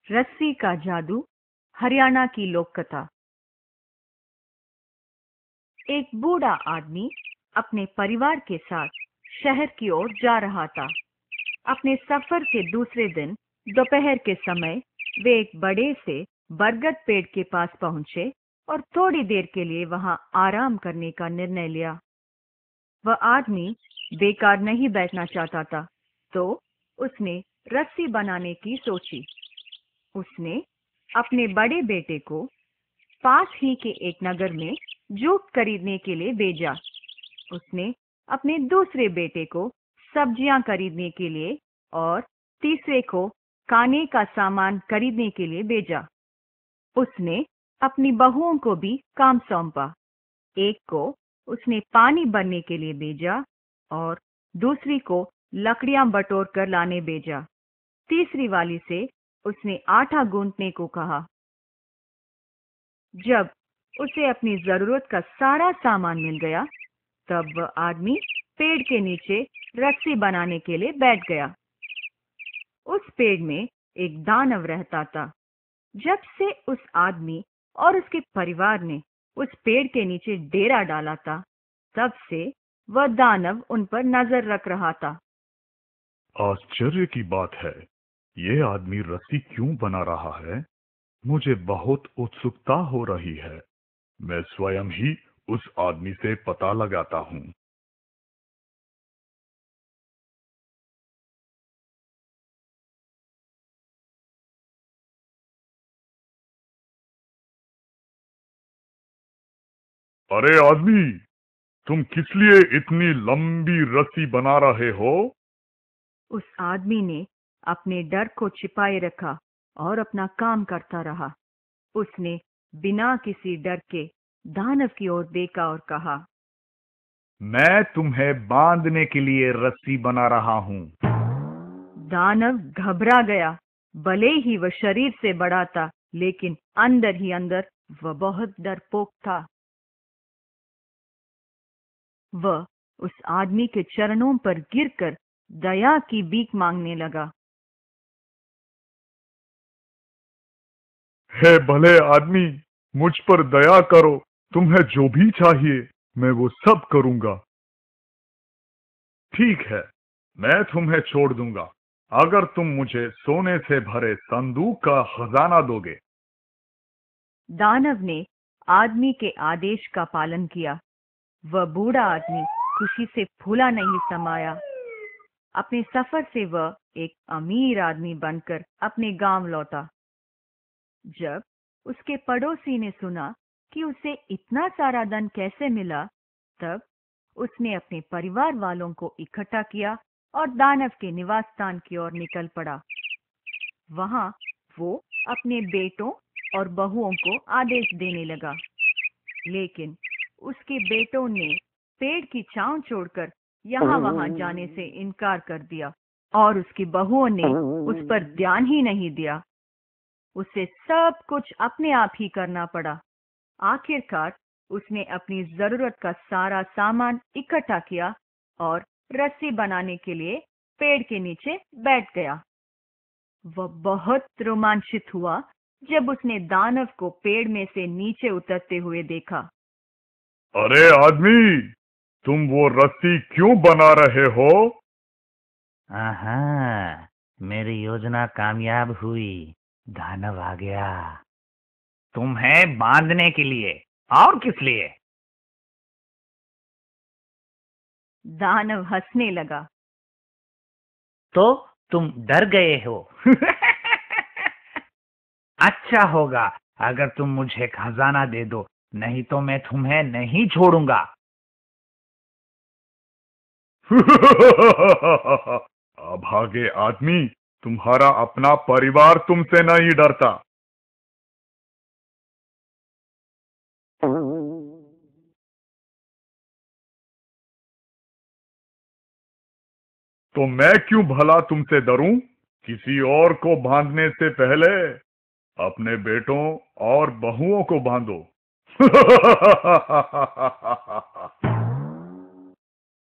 रस्सी का जादू, हरियाणा की लोक कथा। एक बूढ़ा आदमी अपने परिवार के साथ शहर की ओर जा रहा था। अपने सफर के दूसरे दिन दोपहर के समय वे एक बड़े से बरगद पेड़ के पास पहुंचे और थोड़ी देर के लिए वहां आराम करने का निर्णय लिया। वह आदमी बेकार नहीं बैठना चाहता था, तो उसने रस्सी बनाने की सोची। उसने अपने बड़े बेटे को पास ही के एक नगर में जूट खरीदने के लिए भेजा। उसने अपने दूसरे बेटे को सब्जियां खरीदने के लिए और तीसरे को खाने का सामान खरीदने के लिए भेजा। उसने अपनी बहुओं को भी काम सौंपा। एक को उसने पानी भरने के लिए भेजा और दूसरी को लकड़ियां बटोर कर लाने भेजा। तीसरी वाली से उसने आटा गूंथने को कहा। जब उसे अपनी जरूरत का सारा सामान मिल गया, तब वह आदमी पेड़ के नीचे रस्सी बनाने के लिए बैठ गया। उस पेड़ में एक दानव रहता था। जब से उस आदमी और उसके परिवार ने उस पेड़ के नीचे डेरा डाला था, तब से वह दानव उन पर नजर रख रहा था। आश्चर्य की बात है, ये आदमी रस्सी क्यों बना रहा है? मुझे बहुत उत्सुकता हो रही है। मैं स्वयं ही उस आदमी से पता लगाता हूँ। अरे आदमी, तुम किस लिए इतनी लंबी रस्सी बना रहे हो? उस आदमी ने अपने डर को छिपाए रखा और अपना काम करता रहा। उसने बिना किसी डर के दानव की ओर देखा और कहा, मैं तुम्हें बांधने के लिए रस्सी बना रहा हूँ। दानव घबरा गया। भले ही वह शरीर से बड़ा था, लेकिन अंदर ही अंदर वह बहुत डरपोक था। वह उस आदमी के चरणों पर गिरकर दया की भीख मांगने लगा। हे भले आदमी, मुझ पर दया करो। तुम्हें जो भी चाहिए, मैं वो सब करूंगा। ठीक है, मैं तुम्हें छोड़ दूंगा, अगर तुम मुझे सोने से भरे संदूक का खजाना दोगे। दानव ने आदमी के आदेश का पालन किया। वह बूढ़ा आदमी खुशी से फूला नहीं समाया। अपने सफर से वह एक अमीर आदमी बनकर अपने गांव लौटा। जब उसके पड़ोसी ने सुना कि उसे इतना सारा धन कैसे मिला, तब उसने अपने परिवार वालों को इकट्ठा किया और दानव के निवास स्थान की ओर निकल पड़ा। वहां वो अपने बेटों और बहुओं को आदेश देने लगा, लेकिन उसके बेटों ने पेड़ की छांव छोड़कर यहाँ वहां जाने से इनकार कर दिया और उसकी बहुओं ने उस पर ध्यान ही नहीं दिया। उसे सब कुछ अपने आप ही करना पड़ा। आखिरकार उसने अपनी जरूरत का सारा सामान इकट्ठा किया और रस्सी बनाने के लिए पेड़ के नीचे बैठ गया। वह बहुत रोमांचित हुआ जब उसने दानव को पेड़ में से नीचे उतरते हुए देखा। अरे आदमी, तुम वो रस्सी क्यों बना रहे हो? आहा, मेरी योजना कामयाब हुई। दानव आ गया। तुम्हें बांधने के लिए, और किस लिए? दानव हंसने लगा। तो तुम डर गए हो। अच्छा होगा अगर तुम मुझे खजाना दे दो, नहीं तो मैं तुम्हें नहीं छोड़ूंगा। अभागे आदमी, तुम्हारा अपना परिवार तुमसे नहीं डरता। तो मैं क्यों भला तुमसे डरूं? किसी और को बांधने से पहले अपने बेटों और बहुओं को बांधो।